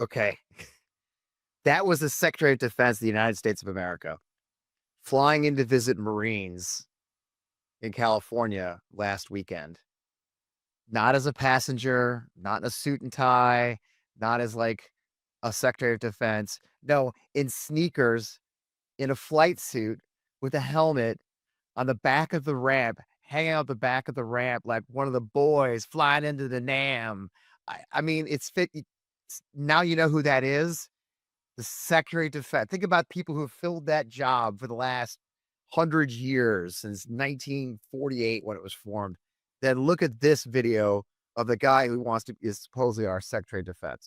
Okay. That was the Secretary of Defense of the United States of America flying in to visit Marines in California last weekend. Not as a passenger, not in a suit and tie, not as like a Secretary of Defense. No, in sneakers, in a flight suit with a helmet on the back of the ramp, hanging out the back of the ramp like one of the boys flying into the NAM. I mean, now you know who that is. The Secretary of Defense. Think about people who have filled that job for the last 100 years, since 1948 when it was formed. Then look at this video of the guy who is supposedly our Secretary of Defense.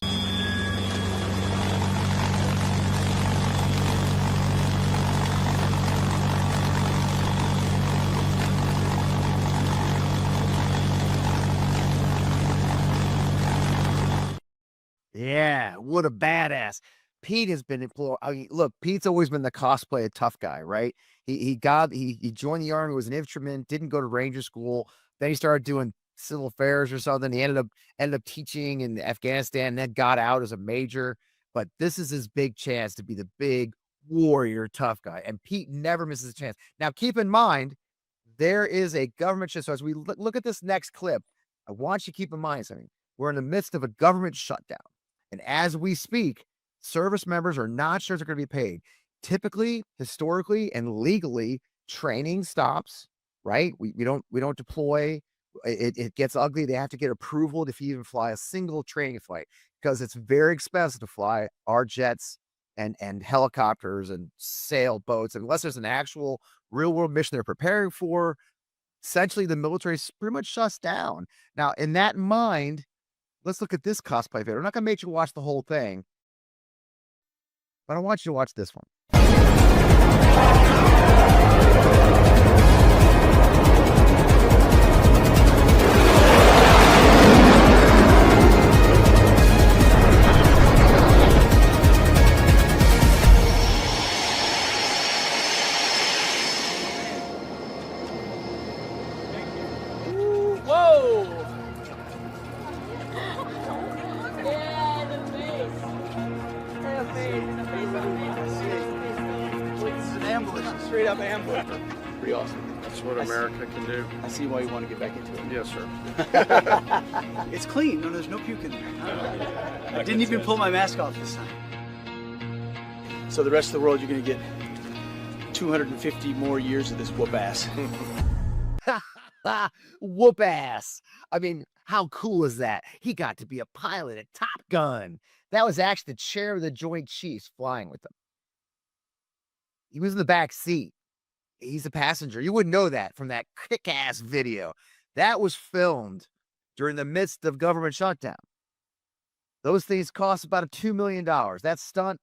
Yeah, what a badass. Pete has been employed. I mean, look, Pete's always been the cosplay tough guy, right? He joined the army, was an infantryman, didn't go to ranger school. Then he started doing civil affairs or something. He ended up teaching in Afghanistan, and then got out as a major. But this is his big chance to be the big warrior tough guy. And Pete never misses a chance. Now, keep in mind, there is a government shut. So as we look at this next clip, I want you to keep in mind something. We're in the midst of a government shutdown. And as we speak, service members are not sure they're going to be paid. Typically, historically, and legally, training stops, right? We don't deploy. It gets ugly. They have to get approval to even fly a single training flight, because it's very expensive to fly our jets and helicopters and sailboats, unless there's an actual real world mission they're preparing for. Essentially, the military pretty much shuts down. Now, in that mind, let's look at this cosplay video. I'm not gonna make you watch the whole thing, but I want you to watch this one. Straight up ambush. Pretty awesome. That's what America can do. I see why you want to get back into it. Yes, sir. It's clean. No, there's no puke in there. I didn't even pull my mask off this time. So the rest of the world, you're going to get 250 more years of this whoop ass. Whoop ass. I mean, how cool is that? He got to be a pilot at Top Gun. That was actually the chair of the Joint Chiefs flying with them. He was in the back seat. He's a passenger. You wouldn't know that from that kick-ass video. That was filmed during the midst of government shutdown. Those things cost about $2 million. That stunt,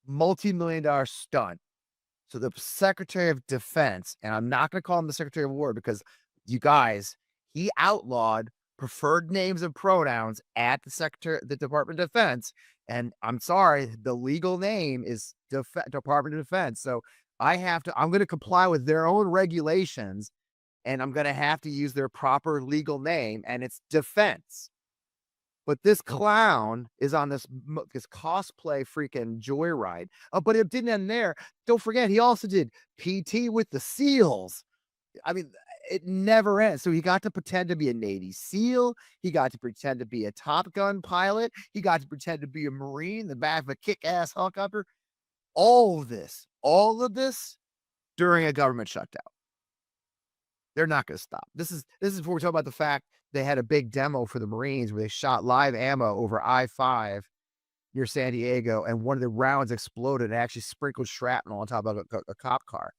multi-million-dollar stunt. So the Secretary of Defense, and I'm not going to call him the Secretary of War, because you guys, he outlawed preferred names and pronouns at the Department of Defense. And I'm sorry, the legal name is Department of Defense. So I'm going to comply with their own regulations, and I'm going to have to use their proper legal name, and it's defense. But this clown is on this cosplay freaking joyride. Oh, but it didn't end there. Don't forget, he also did PT with the SEALs. I mean, it never ends. So he got to pretend to be a Navy SEAL. He got to pretend to be a Top Gun pilot. He got to pretend to be a Marine in the back of a kick-ass helicopter. All of this during a government shutdown. They're not going to stop. This is before we talk about the fact they had a big demo for the Marines where they shot live ammo over I-5 near San Diego, and one of the rounds exploded and actually sprinkled shrapnel on top of a cop car.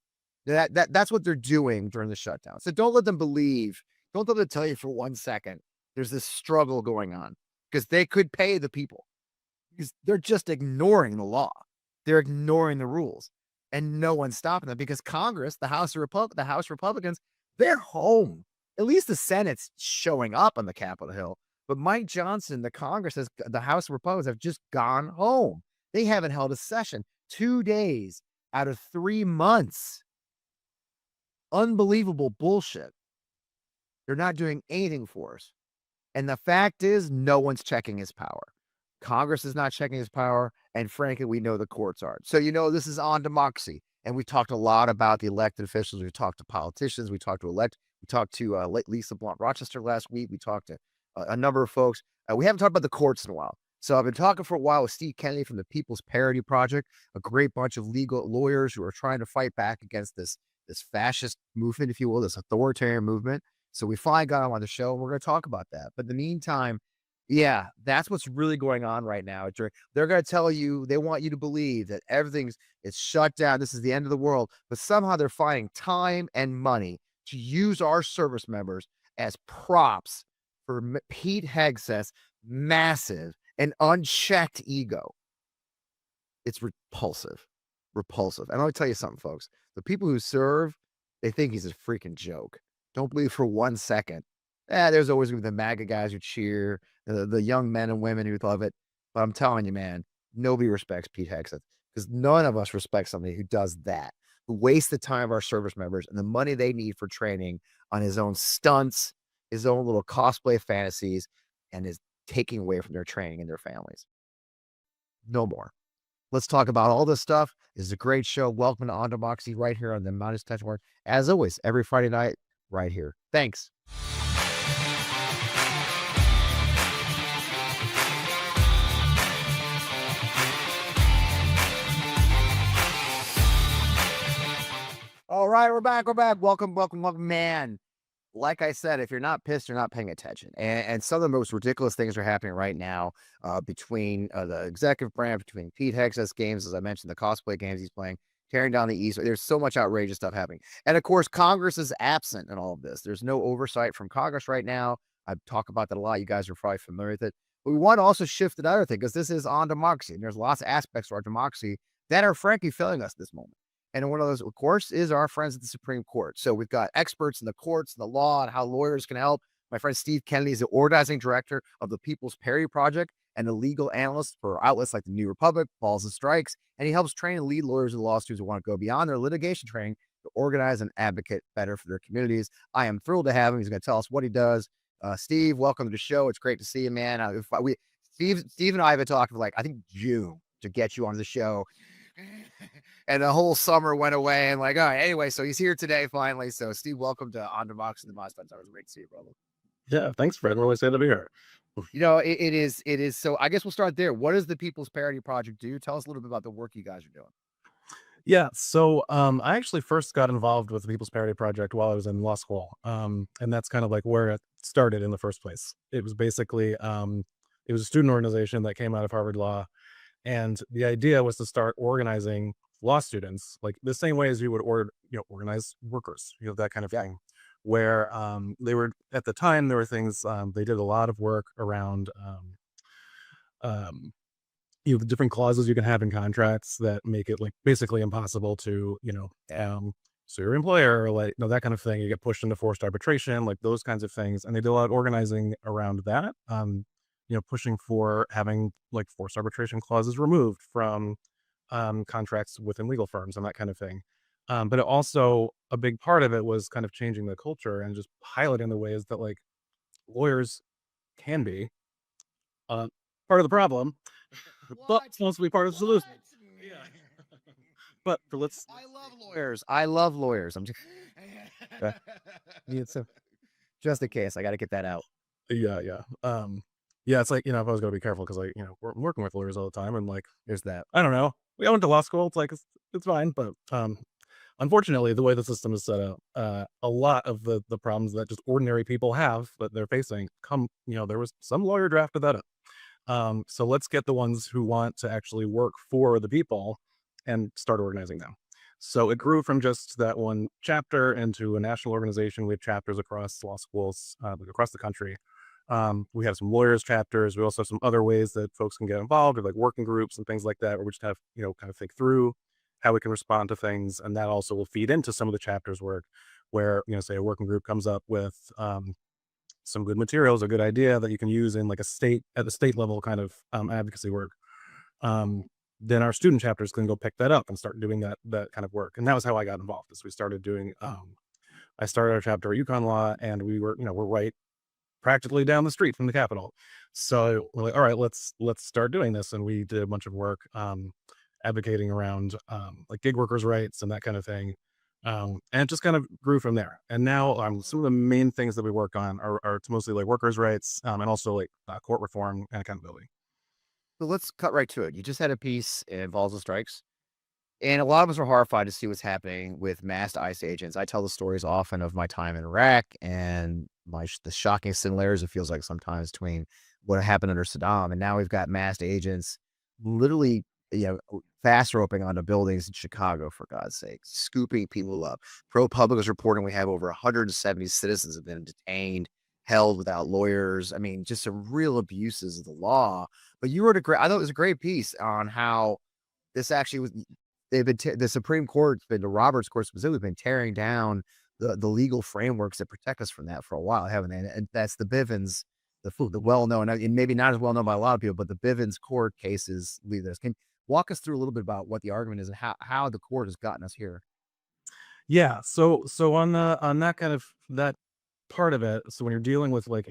That's what they're doing during the shutdown. So don't let them tell you for 1 second there's this struggle going on, because they could pay the people, because they're just ignoring the law. They're ignoring the rules, and no one's stopping them, because Congress, the House Republicans, they're home. At least the Senate's showing up on the Capitol Hill. But Mike Johnson, the House Republicans have just gone home. They haven't held a session 2 days out of 3 months. Unbelievable bullshit. They're not doing anything for us. And the fact is, no one's checking his power. Congress is not checking his power, and frankly, we know the courts aren't. So, this is on democracy. And we talked a lot about the elected officials. We talked to politicians. We talked to Lisa Blunt Rochester last week. We talked to a number of folks. We haven't talked about the courts in a while. So I've been talking for a while with Steve Kennedy from the People's Parity Project, a great bunch of legal lawyers who are trying to fight back against this fascist movement, if you will, this authoritarian movement. So we finally got him on the show, and we're going to talk about that. But in the meantime, yeah, that's what's really going on right now. They're going to tell you, they want you to believe that it's shut down. This is the end of the world. But somehow they're finding time and money to use our service members as props for Pete Hegseth's massive and unchecked ego. It's repulsive. Repulsive. And let me tell you something, folks. The people who serve, they think he's a freaking joke. Don't believe for 1 second. There's always going to be the MAGA guys who cheer, the young men and women who love it. But I'm telling you, man, nobody respects Pete Hegseth, because none of us respect somebody who does that, who wastes the time of our service members and the money they need for training on his own stunts, his own little cosplay fantasies, and is taking away from their training and their families. No more. Let's talk about all this stuff. This is a great show. Welcome to On Democracy right here on the Modest Touch Work. As always, every Friday night, right here. Thanks. All right, we're back. Welcome, man. Like I said, if you're not pissed, you're not paying attention. And some of the most ridiculous things are happening right now between the executive branch, between Pete Hegseth's games, as I mentioned, the cosplay games he's playing, tearing down the East. There's so much outrageous stuff happening. And of course, Congress is absent in all of this. There's no oversight from Congress right now. I talk about that a lot. You guys are probably familiar with it. But we want to also shift another thing, because this is on democracy. And there's lots of aspects to our democracy that are frankly failing us this moment. And one of those, of course, is our friends at the Supreme Court. So we've got experts in the courts and the law and how lawyers can help. My friend Steve Kennedy is the organizing director of the People's Parity Project and a legal analyst for outlets like the New Republic, Balls and Strikes. And he helps train and lead lawyers and law students who want to go beyond their litigation training to organize and advocate better for their communities. I am thrilled to have him. He's going to tell us what he does. Steve, welcome to the show. It's great to see you, man. Steve and I have been talking for I think June to get you on the show. And the whole summer went away, and all right, anyway, so he's here today finally. So Steve, welcome to On Democracy and the Modest Touch. It was great to see you, brother. Yeah, thanks, Fred. Really excited to be here. It is. So I guess we'll start there. What does the People's Parity Project do? Tell us a little bit about the work you guys are doing. Yeah, so I actually first got involved with the People's Parity Project while I was in law school, and that's kind of where it started in the first place. It was basically it was a student organization that came out of Harvard Law, and the idea was to start organizing law students the same way as you would organize workers, that kind of thing. Where they were at the time, there were things they did a lot of work around the different clauses you can have in contracts that make it basically impossible to sue your employer, or that kind of thing. You get pushed into forced arbitration, those kinds of things, and they did a lot of organizing around that. Pushing for having forced arbitration clauses removed from contracts within legal firms and that kind of thing. But it also, a big part of it was kind of changing the culture and just highlighting the ways that lawyers can be part of the problem, but supposed to be part of the solution. Yeah. But let's. I love lawyers. I'm just just in case. I got to get that out. Yeah. Yeah, it's if I was going to be careful, because we're working with lawyers all the time, and there's that. I don't know. We went to law school. It's fine, but unfortunately, the way the system is set up, a lot of the problems that just ordinary people have that they're facing there was some lawyer drafted that up. So let's get the ones who want to actually work for the people and start organizing them. So it grew from just that one chapter into a national organization. We have chapters across law schools across the country. We have some lawyers chapters. We also have some other ways that folks can get involved, or working groups and things like that, where we just have, kind of think through how we can respond to things. And that also will feed into some of the chapters work where, say a working group comes up with some good materials, a good idea that you can use in at the state level kind of advocacy work. Then our student chapters can go pick that up and start doing that kind of work. And that was how I got involved. As we started doing, I started our chapter at UConn Law, and we were, we're right practically down the street from the Capitol. So we're like, all right, let's start doing this. And we did a bunch of work advocating around like gig workers' rights and that kind of thing. And it just kind of grew from there. And now some of the main things that we work on are mostly like workers' rights and also like court reform and accountability. So let's cut right to it. You just had a piece, it involves the strikes. And a lot of us are horrified to see what's happening with masked ICE agents. I tell the stories often of my time in Iraq and the shocking similarities it feels like sometimes between what happened under Saddam, and now we've got masked agents literally, fast roping onto buildings in Chicago, for God's sake, scooping people up. ProPublica is reporting we have over 170 citizens have been detained, held without lawyers. I mean, just some real abuses of the law. But you wrote I thought it was a great piece on how this actually was. They've been the Supreme Court's been the Roberts Court specifically been tearing down the legal frameworks that protect us from that for a while, haven't they? And that's the Bivens, the well-known, and maybe not as well known by a lot of people, but the Bivens court cases lead this. Can you walk us through a little bit about what the argument is and how the court has gotten us here? Yeah. So on that kind of that part of it, so when you're dealing with like,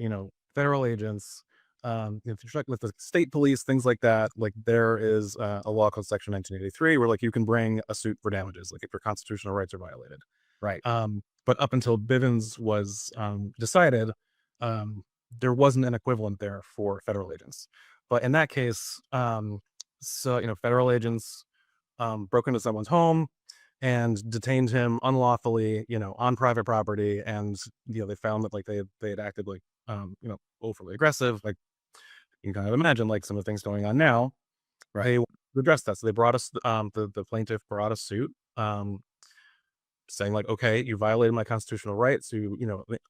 federal agents, if you're talking with the state police, things like that, like there is a law called Section 1983 where like you can bring a suit for damages, like if your constitutional rights are violated. Right. But up until Bivens was decided, there wasn't an equivalent there for federal agents. But in that case, federal agents broke into someone's home and detained him unlawfully, on private property, and they found that like they had acted like overly aggressive. Like you can kind of imagine like some of the things going on now. Right. They addressed that, so they brought us the plaintiff brought a suit. Saying like, okay, you violated my constitutional rights to,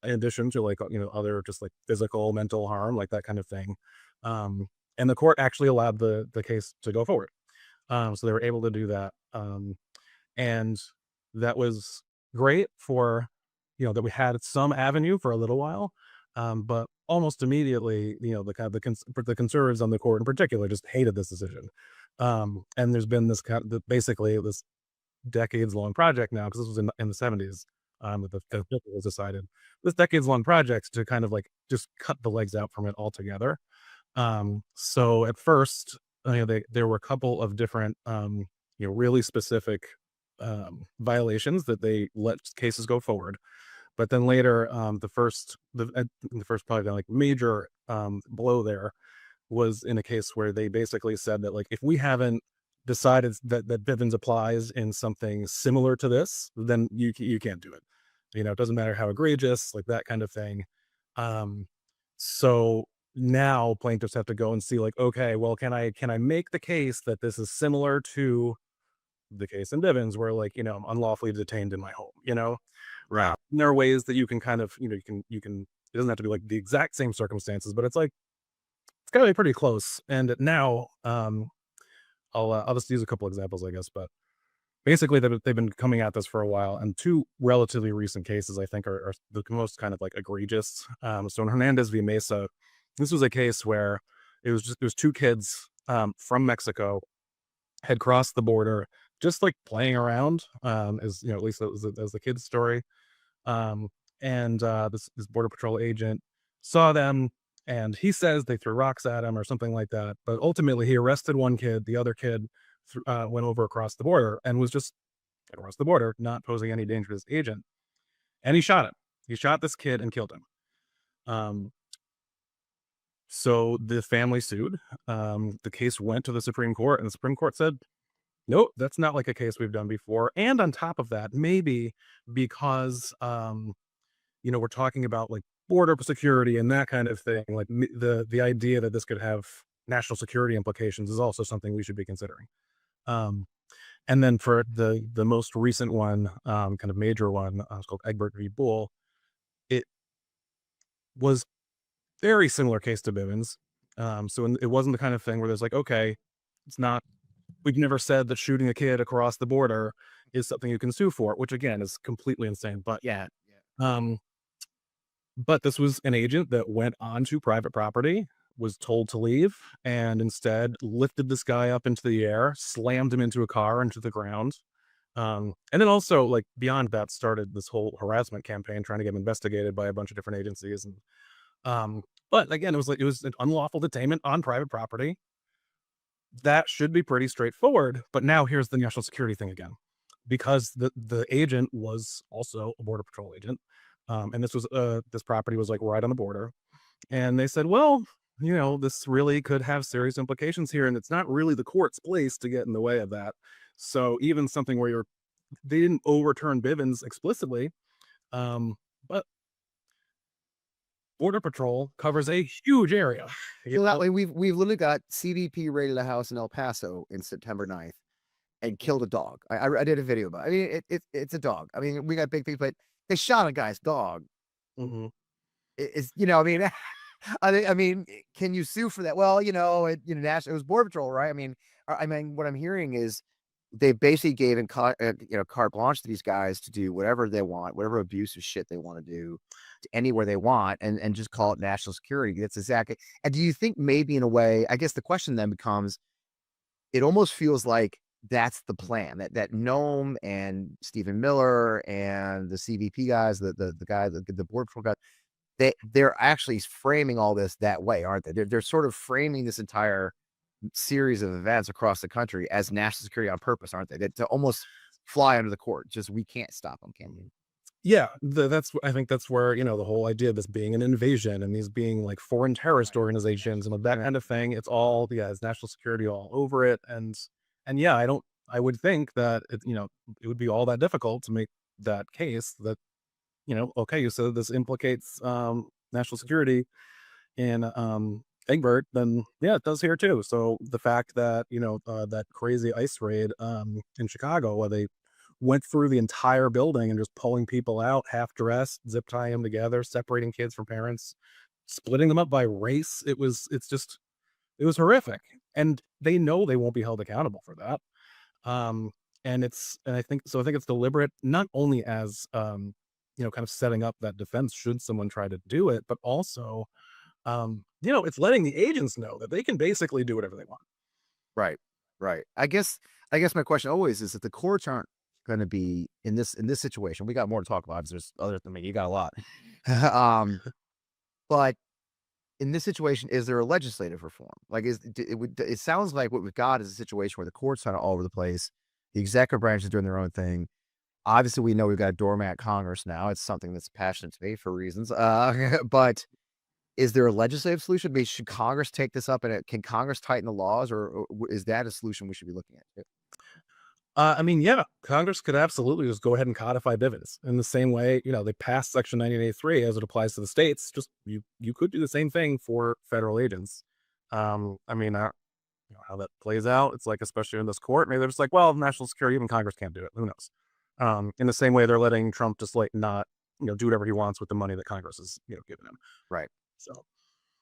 in addition to like, other just like physical, mental harm, like that kind of thing. And the court actually allowed the case to go forward. So they were able to do that. And that was great for, that we had some avenue for a little while. But almost immediately, the kind of the conservatives on the court in particular just hated this decision. And there's been this kind of basically this decades long project now, because this was in the 70s that the bill was decided. This decades long project to kind of like just cut the legs out from it altogether. So at first, there were a couple of different really specific violations that they let cases go forward. But then later, the first probably like major blow there was in a case where they basically said that like if we haven't decided that Bivens applies in something similar to this, then you can't do it. It doesn't matter how egregious, like that kind of thing. So now plaintiffs have to go and see like, okay, well, can I make the case that this is similar to the case in Bivens where like, I'm unlawfully detained in my home, Right. And there are ways that you can kind of, you can, it doesn't have to be like the exact same circumstances, but it's like, it's gotta be pretty close. And now, I'll just use a couple examples, I guess, but basically they've been coming at this for a while, and two relatively recent cases I think are the most kind of like egregious. So in Hernandez v. Mesa, this was a case where it was two kids from Mexico had crossed the border just like playing around, as at least that was the kid's story. And this border patrol agent saw them, and he says they threw rocks at him or something like that. But ultimately, he arrested one kid. The other kid went over across the border and was just across the border, not posing any danger to this agent. And he shot him. He shot this kid and killed him. So the family sued. The case went to the Supreme Court, and the Supreme Court said, nope, that's not like a case we've done before. And on top of that, maybe because we're talking about like border security and that kind of thing, like the idea that this could have national security implications is also something we should be considering. And then for the most recent one, kind of major one, it's called Egbert v. Bull. It was very similar case to Bivens. It wasn't the kind of thing where there's like, okay, it's not, we've never said that shooting a kid across the border is something you can sue for, which again is completely insane. But Yeah. but this was an agent that went onto private property, was told to leave, and instead lifted this guy up into the air, slammed him into a car, into the ground. And then also, like, beyond that, started this whole harassment campaign trying to get him investigated by a bunch of different agencies. And But again, it was an unlawful detainment on private property. That should be pretty straightforward. But now here's the national security thing again, because the agent was also a border patrol agent, and this property was like right on the border, and they said, well, this really could have serious implications here, and it's not really the court's place to get in the way of that. So even something where they didn't overturn Bivens explicitly, but border patrol covers a huge area. So that way, we've literally got CBP raided a house in El Paso in September 9th and killed a dog. I did a video about it. I mean, it's a dog. I mean, we got big things, but they shot a guy's dog. Mhm. It's I mean, I mean, can you sue for that? Well, it was Border Patrol, right? I mean, what I'm hearing is they basically gave carte blanche to these guys to do whatever they want, whatever abusive shit they want to do, to anywhere they want, and just call it national security. That's exactly. And do you think maybe in a way? I guess the question then becomes: it almost feels like that's the plan. That Noam and Stephen Miller and the CVP guys, the guy, the Border Patrol guys, they're actually framing all this that way, aren't they? They're sort of framing this entire series of events across the country as national security on purpose, aren't they? That to almost fly under the court. Just we can't stop them, can we? Yeah, I think that's where, the whole idea of this being an invasion and these being like foreign terrorist organizations and that Right. kind of thing. It's all, yeah, it's national security all over it. And yeah, I would think that it would be all that difficult to make that case that, okay, you said this implicates national security in Egbert, then yeah, it does here too. So the fact that, that crazy ICE raid in Chicago where they went through the entire building and just pulling people out half dressed, zip tying them together, separating kids from parents, splitting them up by race. It was horrific. And they know they won't be held accountable for that. Um, I think it's deliberate, not only as kind of setting up that defense should someone try to do it, but also it's letting the agents know that they can basically do whatever they want. Right. Right. I guess my question always is if the courts aren't going to be in this situation, we got more to talk about. 'Cause there's other than me, you got a lot. But in this situation, is there a legislative reform? Like, it sounds like what we've got is a situation where the courts are all over the place. The executive branch is doing their own thing. Obviously, we know we've got a doormat Congress now. It's something that's passionate to me for reasons. But is there a legislative solution? I mean, should Congress take this up, and can Congress tighten the laws, or is that a solution we should be looking at too? I mean, yeah, Congress could absolutely just go ahead and codify dividends in the same way, they passed Section 1983 as it applies to the states. Just you could do the same thing for federal agents. I mean, how that plays out. It's like, especially in this court, maybe they're just like, well, national security, even Congress can't do it. Who knows? In the same way, they're letting Trump just like not, do whatever he wants with the money that Congress is, giving him. Right. So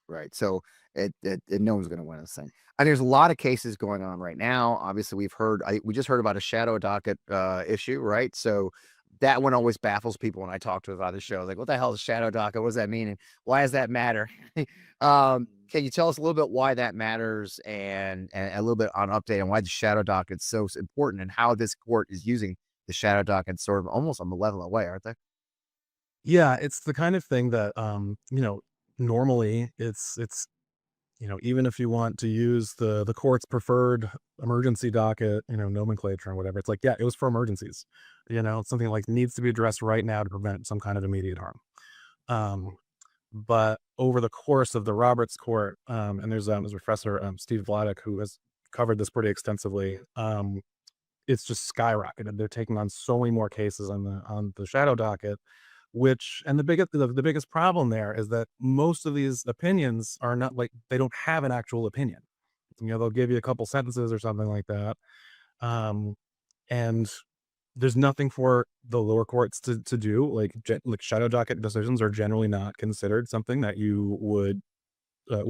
Right. So no one's going to win this thing. And there's a lot of cases going on right now. Obviously, we just heard about a shadow docket issue, right? So that one always baffles people when I talk to about the show. Like, what the hell is a shadow docket? What does that mean? And why does that matter? Can you tell us a little bit why that matters and a little bit on update on why the shadow docket is so important and how this court is using the shadow docket sort of almost on the level way, aren't they? yeah, it's the kind of thing that normally it's even if you want to use the court's preferred emergency docket, nomenclature and whatever, it's like, yeah, it was for emergencies. It's something like needs to be addressed right now to prevent some kind of immediate harm. Um, but over the course of the Roberts Court, and there's Professor Steve Vladeck who has covered this pretty extensively. It's just skyrocketed. They're taking on so many more cases on the shadow docket, which and the biggest problem there is that most of these opinions are not like they don't have an actual opinion. They'll give you a couple sentences or something like that. Um, and there's nothing for the lower courts to do. Like shadow docket decisions are generally not considered something that you would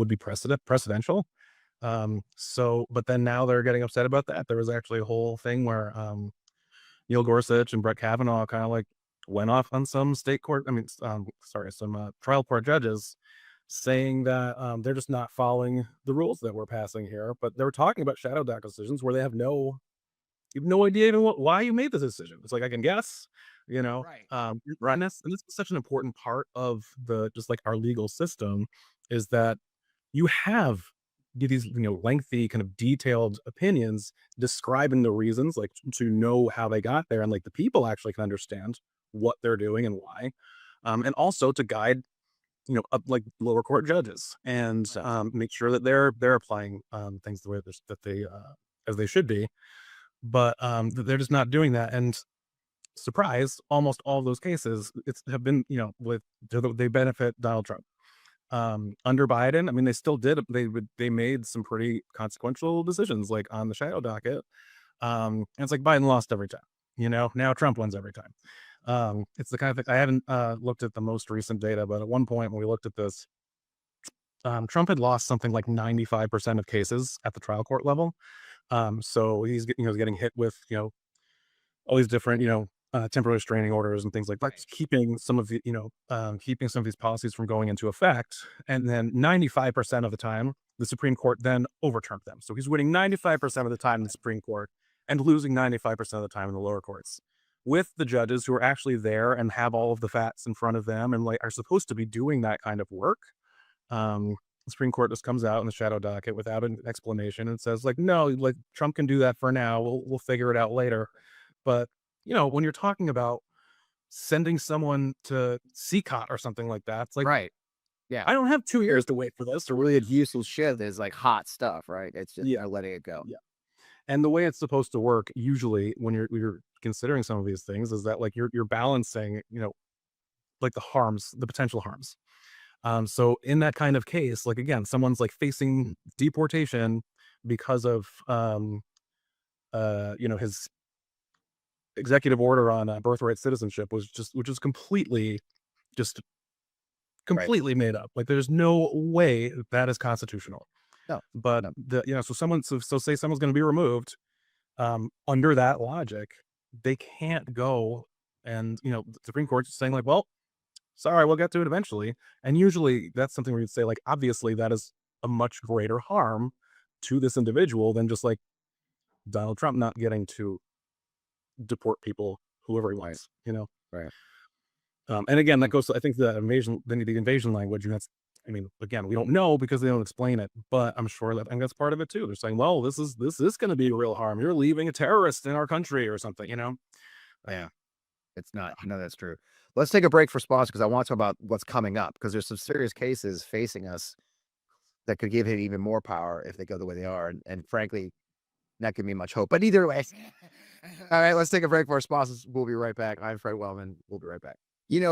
be precedential. But then now they're getting upset about that. There was actually a whole thing where Neil Gorsuch and Brett Kavanaugh kind of like went off on some state court. I mean, some trial court judges saying that they're just not following the rules that we're passing here. But they were talking about shadow docket decisions where they have no, you have no idea even why you made the decision. It's like, I can guess, Right. Right. And this is such an important part of the just like our legal system is that you have these, lengthy kind of detailed opinions describing the reasons, like to know how they got there, and like the people actually can understand what they're doing and why, and also to guide, up like lower court judges and Right. make sure that they're applying things the way that they as they should be, but they're just not doing that. And surprise, almost all of those cases have been, they benefit Donald Trump. Under Biden, I mean, they still did. They made some pretty consequential decisions, like on the shadow docket. And it's like Biden lost every time. Now Trump wins every time. It's the kind of thing. I haven't looked at the most recent data, but at one point when we looked at this, Trump had lost something like 95% of cases at the trial court level. So he's getting hit with all these different, temporary restraining orders and things like that, Right. just keeping some of these policies from going into effect. And then 95% of the time, the Supreme Court then overturned them. So he's winning 95% of the time in the Supreme Court and losing 95% of the time in the lower courts with the judges who are actually there and have all of the facts in front of them and like are supposed to be doing that kind of work. The Supreme Court just comes out in the shadow docket without an explanation and says like, no, like Trump can do that for now. We'll figure it out later. But when you're talking about sending someone to CCOT or something like that, it's like, Right. Yeah. I don't have 2 years to wait for this or Really useless shit is like hot stuff, right? It's just yeah, letting it go. yeah. And the way it's supposed to work usually when you're considering some of these things is that like you're balancing, like the potential harms. So in that kind of case, like again, someone's like facing deportation because of his executive order on birthright citizenship which is just Right. completely made up. Like there's no way that is constitutional. No. But No. so say someone's going to be removed under that logic, they can't go and the Supreme Court's saying like, well, sorry, we'll get to it eventually. And usually that's something where you'd say like, obviously that is a much greater harm to this individual than just like Donald Trump not getting to deport people whoever he Right. wants. Right. And again, that goes to, I think, the invasion language, and that's, I mean, again, we don't know because they don't explain it, but I'm sure that, and that's part of it too. They're saying, well, this is going to be real harm. You're leaving a terrorist in our country or something. Yeah. It's not. No, that's true. Let's take a break for sponsors because I want to talk about what's coming up because there's some serious cases facing us that could give it even more power if they go the way they are. And frankly, not giving me much hope. But either way, all right, let's take a break for our sponsors. We'll be right back. I'm Fred Wellman. We'll be right back.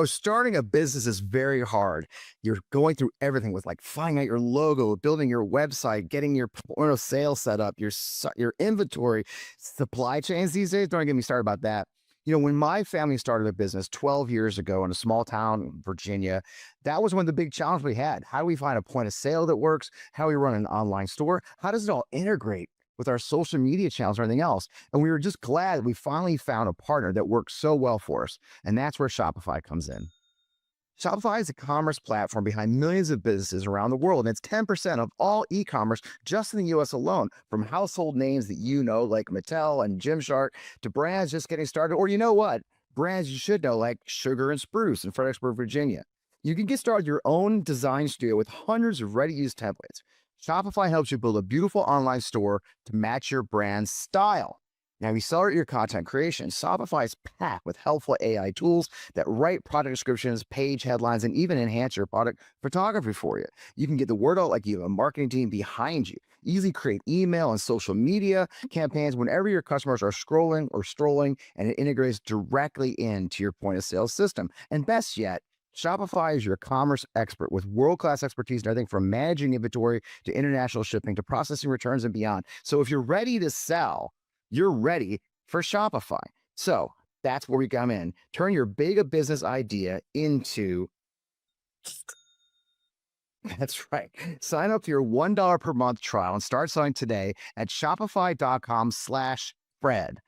Starting a business is very hard. You're going through everything with like finding out your logo, building your website, getting your point of sale set up, your inventory, supply chains these days. Don't get me started about that. When my family started a business 12 years ago in a small town in Virginia, that was one of the big challenges we had. How do we find a point of sale that works? How do we run an online store? How does it all integrate with our social media channels or anything else? And we were just glad we finally found a partner that works so well for us. And that's where Shopify comes in. Shopify is a commerce platform behind millions of businesses around the world, and it's 10% of all e-commerce just in the US alone, from household names that like Mattel and Gymshark to brands just getting started, or brands you should know like Sugar and Spruce in Fredericksburg, Virginia. You can get started your own design studio with hundreds of ready-to-use templates. Shopify helps you build a beautiful online store to match your brand's style. Now, you start your content creation. Shopify is packed with helpful AI tools that write product descriptions, page headlines, and even enhance your product photography for you. You can get the word out like you have a marketing team behind you. Easily create email and social media campaigns whenever your customers are scrolling or strolling, and it integrates directly into your point of sale system. And best yet, Shopify is your commerce expert with world-class expertise in everything from managing inventory to international shipping to processing returns and beyond. So if you're ready to sell, you're ready for Shopify. So that's where we come in. Turn your big business idea into that's right. Sign up for your $1 per month trial and start selling today at shopify.com/Fred.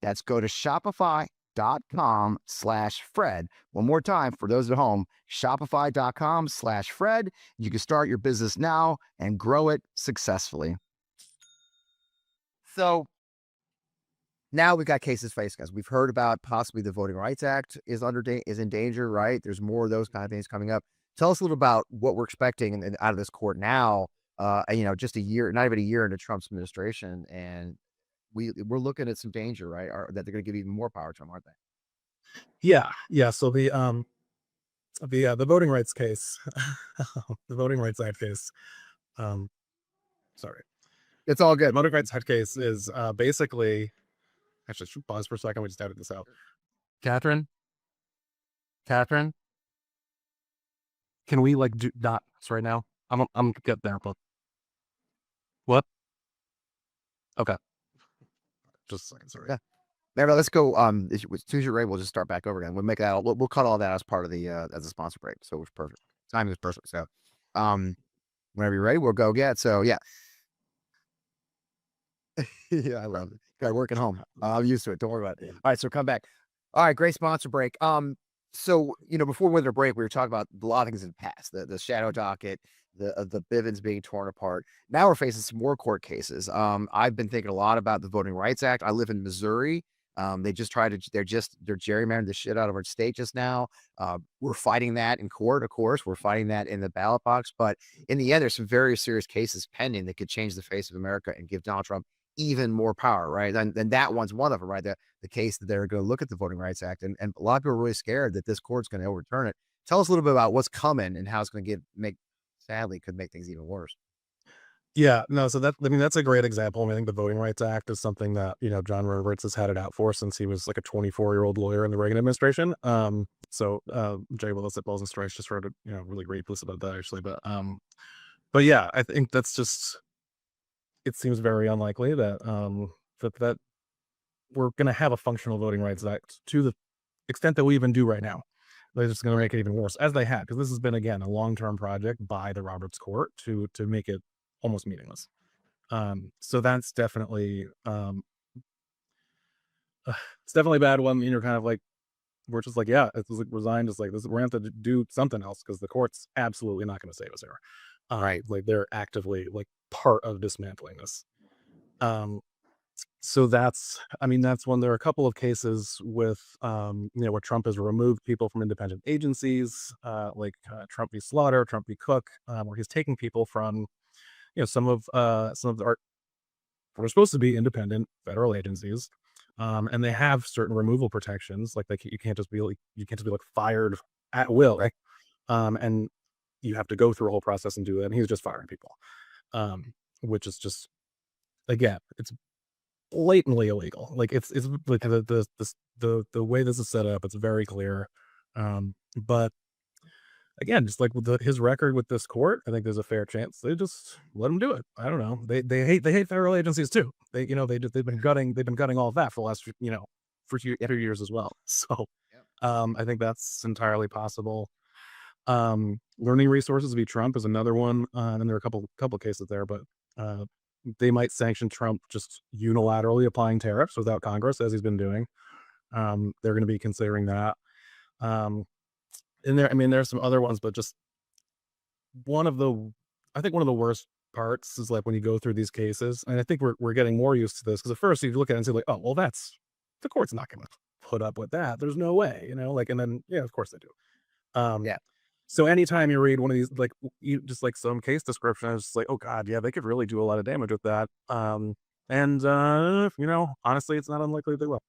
That's go to shopify.com/Fred. One more time for those at home, shopify.com/Fred. You can start your business now and grow it successfully. So Now we've got cases facing us. We've heard about possibly the Voting Rights Act is in danger, right? There's more of those kind of things coming up. Tell us a little about what we're expecting and out of this court now. Just a year, not even a year into Trump's administration, and we're looking at some danger, right? That they're going to give even more power to him, aren't they? Yeah, yeah. So the voting rights case, the Voting Rights Act case. Um, sorry, It's all the good. Voting Rights Act case is basically. Actually, should pause for a second. We just added this out. Catherine, Catherine, can we like do not right now? I'm get there, but what? Okay, just a second. Sorry. Yeah. Maybe let's go. As soon as you're ready, we'll just start back over again. We'll make that. We'll cut all that as part of the as a sponsor break. So it's perfect. Timing is perfect. So, um, whenever you're ready, we'll go get. So yeah, yeah, I love it. Got work at home. I'm used to it. Don't worry about it. All right, so come back. All right, great sponsor break. So before we went to break, we were talking about a lot of things in the past, the shadow docket, the Bivens being torn apart. Now we're facing some more court cases. I've been thinking a lot about the Voting Rights Act. I live in Missouri. They just tried to, they're gerrymandering the shit out of our state just now. We're fighting that in court, of course. We're fighting that in the ballot box. But in the end, there's some very serious cases pending that could change the face of America and give Donald Trump even more power, right? And that one's one of them, right? The case that they're going to look at the Voting Rights Act, and a lot of people are really scared that this court's going to overturn it. Tell us a little bit about what's coming and how it's going to sadly, could make things even worse. Yeah, no, so that's a great example. I, mean, I think the Voting Rights Act is something that, John Roberts has had it out for since he was like a 24-year-old lawyer in the Reagan administration. Jay Willis at Balls and Strikes just wrote a, really great piece about that actually. But yeah, I think that's just, it seems very unlikely that we're going to have a functional Voting Rights Act to the extent that we even do right now. They're just going to make it even worse, as they had, because this has been, again, a long-term project by the Roberts Court to make it almost meaningless. So that's definitely it's definitely a bad one. You're kind of like, we're just like, yeah, it's like resigned. It's like this, we're going to have to do something else because the court's absolutely not going to save us here. Right. Like they're actively like part of dismantling this. So that's when there are a couple of cases with, where Trump has removed people from independent agencies, Trump v. Slaughter, Trump v. Cook, where he's taking people from, some of the art what are supposed to be independent federal agencies, and they have certain removal protections, like you can't just be like fired at will, Right. and you have to go through a whole process and do that. And he's just firing people, which is just, again, it's blatantly illegal. Like it's like the way this is set up, it's very clear. But again, just like with his record with this court, I think there's a fair chance they just let him do it. I don't know. They hate federal agencies too. They've been gutting all of that for the last for 2 years as well. So Yep. I think that's entirely possible. Learning resources v. Trump is another one, and there are a couple cases there, but they might sanction Trump just unilaterally applying tariffs without Congress, as he's been doing. They're going to be considering that. In there, there's some other ones, but just I think one of the worst parts is like when you go through these cases, and I think we're getting more used to this because at first you look at it and say like, oh, well, that's the court's not going to put up with that. There's no way, and then yeah, of course they do. Um, Yeah. so anytime you read one of these, like just like some case description, I was just like, oh god, yeah, they could really do a lot of damage with that. Honestly, it's not unlikely they will.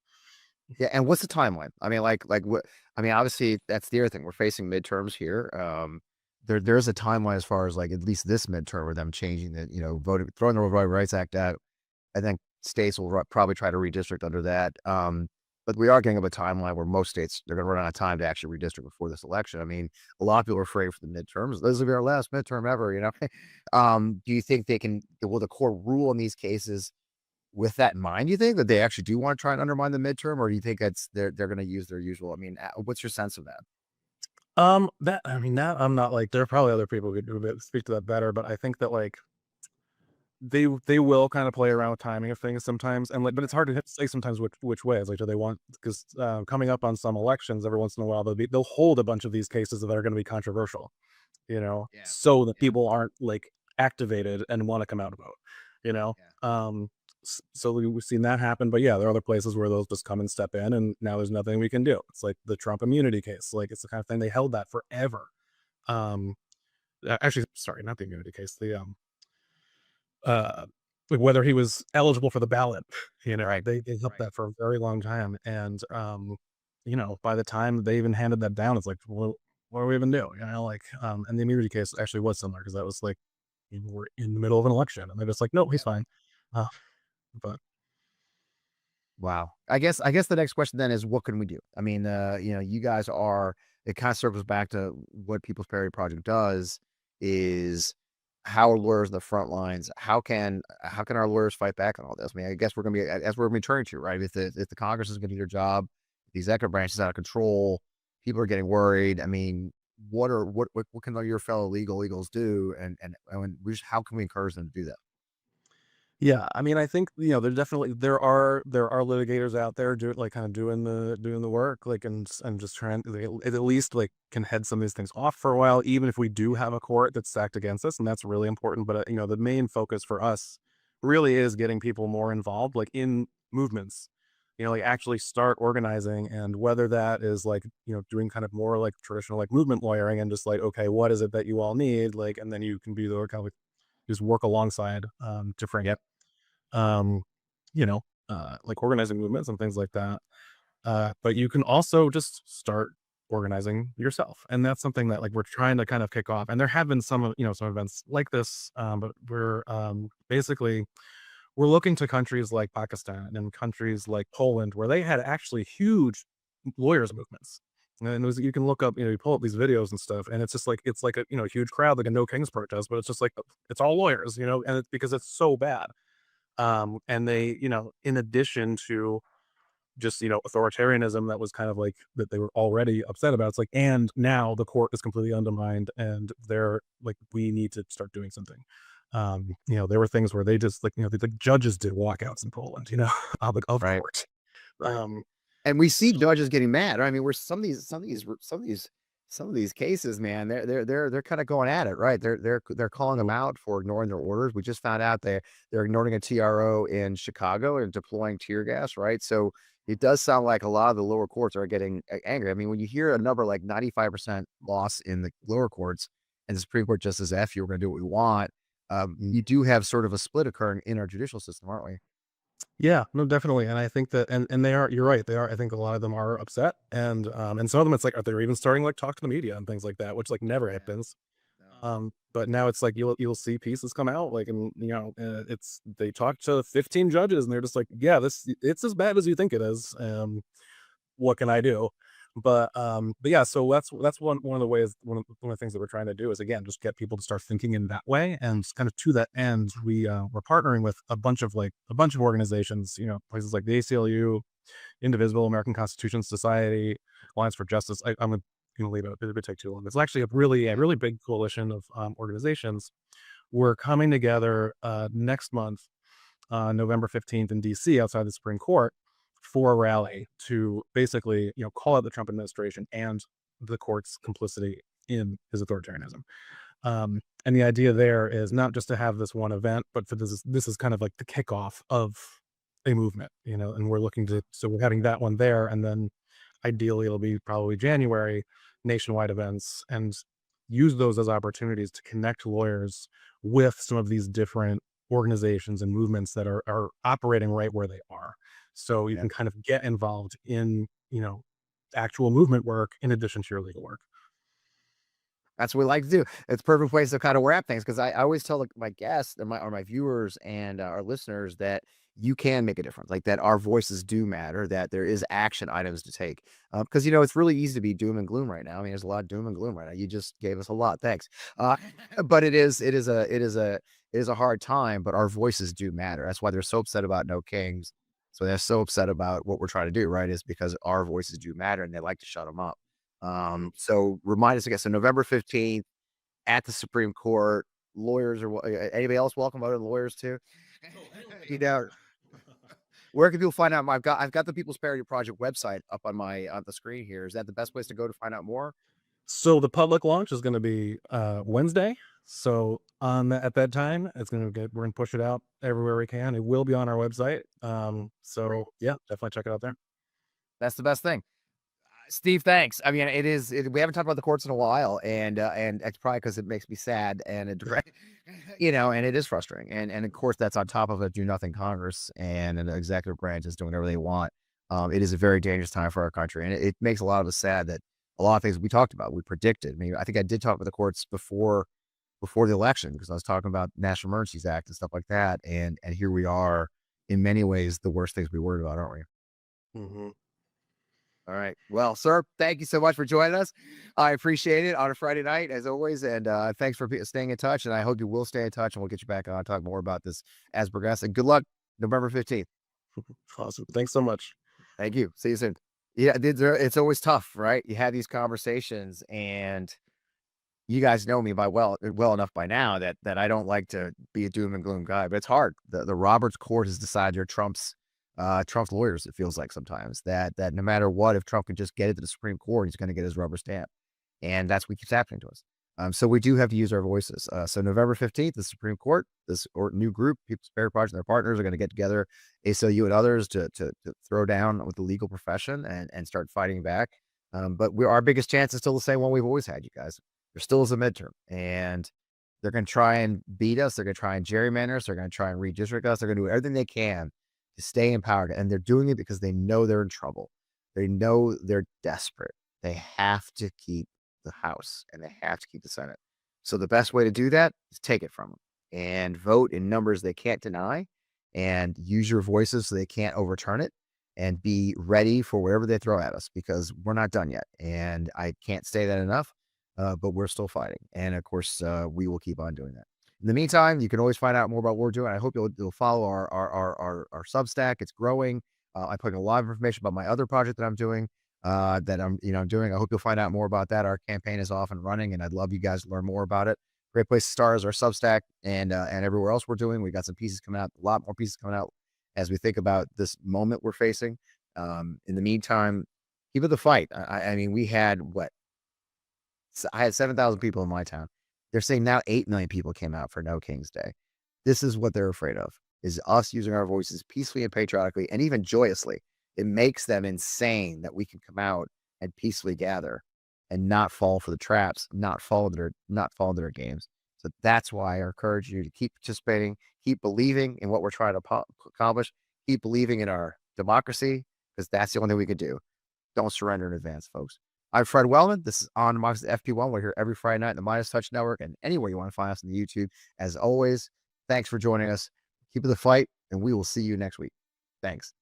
Yeah. And what's the timeline? I mean, like what? I mean, obviously, that's the other thing. We're facing midterms here. There's a timeline as far as like at least this midterm with them changing the voting, throwing the Voting Rights Act out. I think states will probably try to redistrict under that. But we are getting up a timeline where most states, they're going to run out of time to actually redistrict before this election. I mean, a lot of people are afraid for the midterms. This will be our last midterm ever. Do you think will the court rule in these cases with that in mind? Do you think that they actually do want to try and undermine the midterm, or do you think they're going to use their usual? I mean, what's your sense of that? That I'm not like, there are probably other people who could speak to that better, but I think that like they will kind of play around with timing of things sometimes, and like, but it's hard to say sometimes which way. It's like, do they want, because coming up on some elections every once in a while, they'll hold a bunch of these cases that are going to be controversial, Yeah. so that Yeah. people aren't like activated and want to come out and vote, you know. Yeah. So we've seen that happen, but yeah, there are other places where they'll just come and step in, and now there's nothing we can do. It's like the Trump immunity case. Like it's the kind of thing they held that forever. Um, Actually, sorry, not the immunity case. Uh, like whether he was eligible for the ballot. Right. They held that for a very long time, and by the time they even handed that down, it's like, well, what do we even do? Like, and the immunity case actually was similar because that was like we're in the middle of an election, and they're just like, no, he's fine. Uh, but Wow. I guess the next question then is what can we do? I mean, you guys are it kind of circles back to what People's Parity Project does is how are lawyers in the front lines? How can our lawyers fight back on all this? I mean, I guess we're gonna be as we're gonna be turning to, right? If the Congress is gonna do their job, the executive branch is out of control, people are getting worried. I mean, what can your fellow legal eagles do and how can we encourage them to do that? yeah, I mean, I think, there are litigators out there kind of doing the work, like, and just trying they at least, like, can head some of these things off for a while, even if we do have a court that's stacked against us, and that's really important, but, the main focus for us really is getting people more involved, like, in movements, like, actually start organizing, and whether that is, like, doing kind of more, like, traditional, like, movement lawyering and just like, "Okay, what is it that you all need?" Like, and then you can be the kind of like just work alongside, different Yep. um, like organizing movements and things like that. But you can also just start organizing yourself. And that's something that like we're trying to kind of kick off. And there have been some events like this, but we're basically we're looking to countries like Pakistan and countries like Poland where they had actually huge lawyers movements. And you can look up, you pull up these videos and stuff, and it's like a huge crowd, like a No Kings protest, but it's just like it's all lawyers, and it's because it's so bad. And they, in addition to just, authoritarianism that was kind of like that they were already upset about, it's like, and now the court is completely undermined and they're like, we need to start doing something. There were things where they just like, the judges did walkouts in Poland, of Right. court. Right. Um, And we see judges getting mad. I mean, we're some of these cases, man, they're kind of going at it, right? They're calling them out for ignoring their orders. We just found out they're ignoring a TRO in Chicago and deploying tear gas, right? So it does sound like a lot of the lower courts are getting angry. I mean, when you hear a number like 95% loss in the lower courts and the Supreme Court just says, F you, we're gonna do what we want. You do have sort of a split occurring in our judicial system, aren't we? Yeah, no, definitely, and I think that and they are you're right, they are I think a lot of them are upset, and some of them, it's like, are they even starting, like, talk to the media and things like that, which, like, never Yeah. happens. No. But now it's like you'll see pieces come out, like, and, it's they talk to 15 judges, and they're just like, "Yeah, it's as bad as you think it is, what can I do?" But yeah, so that's one of the ways one of the things that we're trying to do is again just get people to start thinking in that way, and kind of to that end, we're partnering with a bunch of organizations, places like the ACLU, Indivisible, American Constitution Society, Alliance for Justice. I'm gonna leave it. It would take too long. It's actually a really big coalition of organizations. We're coming together next month, November 15th in DC outside the Supreme Court for a rally to basically, call out the Trump administration and the court's complicity in his authoritarianism. And the idea there is not just to have this one event, but for this is kind of like the kickoff of a movement, and we're looking to so we're having that one there, and then ideally it'll be probably January, nationwide events, and use those as opportunities to connect lawyers with some of these different organizations and movements that are operating right where they are. So you Yeah. can kind of get involved in, actual movement work in addition to your legal work. That's what we like to do. It's a perfect place to kind of wrap things because I always tell like, my guests or my viewers and our listeners that you can make a difference, like that our voices do matter, that there is action items to take. Because it's really easy to be doom and gloom right now. I mean, there's a lot of doom and gloom right now. You just gave us a lot, thanks. But it is a hard time. But our voices do matter. That's why they're so upset about no kings. So they're so upset about what we're trying to do, right? Is because our voices do matter and they like to shut them up. So remind us again. So November 15th at the Supreme Court, lawyers or anybody else welcome other lawyers too. you know, where can people find out? I've got the People's Parity Project website up on the screen here. Is that the best place to go to find out more? So the public launch is going to be Wednesday. So at that time, we're gonna push it out everywhere we can. It will be on our website. So yeah, definitely check it out there. That's the best thing. Steve, thanks. I mean, we haven't talked about the courts in a while, and it's probably because it makes me sad and and it is frustrating. And of course, that's on top of a do nothing Congress and an executive branch is doing whatever they want. It is a very dangerous time for our country, and it makes a lot of us sad that a lot of things we talked about, we predicted. I mean, I think I did talk about the courts before the election because I was talking about National Emergencies Act and stuff like that, and here we are. In many ways, the worst things we worried about, aren't we? Hmm. All right. Well, sir, thank you so much for joining us. I appreciate it on a Friday night, as always. And thanks for staying in touch. And I hope you will stay in touch and we'll get you back on and talk more about this as progress. And good luck November 15th. Awesome. Thanks so much. Thank you. See you soon. Yeah, it's always tough, right? You have these conversations and you guys know me well enough by now that I don't like to be a doom and gloom guy, but it's hard. The Roberts Court has decided you're Trump's lawyers. It feels like sometimes that no matter what, if Trump can just get it to the Supreme Court, he's going to get his rubber stamp, and that's what keeps happening to us. So we do have to use our voices. So November 15th, the Supreme Court, new group, People's Parity Project and their partners are going to get together, ACLU and others, to throw down with the legal profession and start fighting back. But our biggest chance is still the same one we've always had, you guys. There still is a midterm, and they're going to try and beat us. They're going to try and gerrymander us. They're going to try and redistrict us. They're going to do everything they can to stay empowered. And they're doing it because they know they're in trouble. They know they're desperate. They have to keep the House and they have to keep the Senate. So the best way to do that is take it from them and vote in numbers they can't deny and use your voices so they can't overturn it, and be ready for whatever they throw at us, because we're not done yet. And I can't say that enough. But we're still fighting. And of course, we will keep on doing that. In the meantime, you can always find out more about what we're doing. I hope you'll follow our Substack. It's growing. I'm putting a lot of information about my other project that I'm doing, I'm doing. I hope you'll find out more about that. Our campaign is off and running, and I'd love you guys to learn more about it. Great place to start is our Substack and everywhere else we're doing. We got some pieces coming out, a lot more pieces coming out as we think about this moment we're facing. In the meantime, keep it the fight. I mean, we had I had 7,000 people in my town. They're saying now 8 million people came out for No King's Day. This is what they're afraid of, is us using our voices peacefully and patriotically and even joyously. It makes them insane that we can come out and peacefully gather and not fall for the traps, not fall into their games. So that's why I encourage you to keep participating, keep believing in what we're trying to accomplish, keep believing in our democracy, because that's the only thing we can do. Don't surrender in advance, folks. I'm Fred Wellman. This is On Democracy FP1. We're here every Friday night in the Midas Touch Network and anywhere you want to find us on the YouTube. As always, thanks for joining us. Keep it the fight, and we will see you next week. Thanks.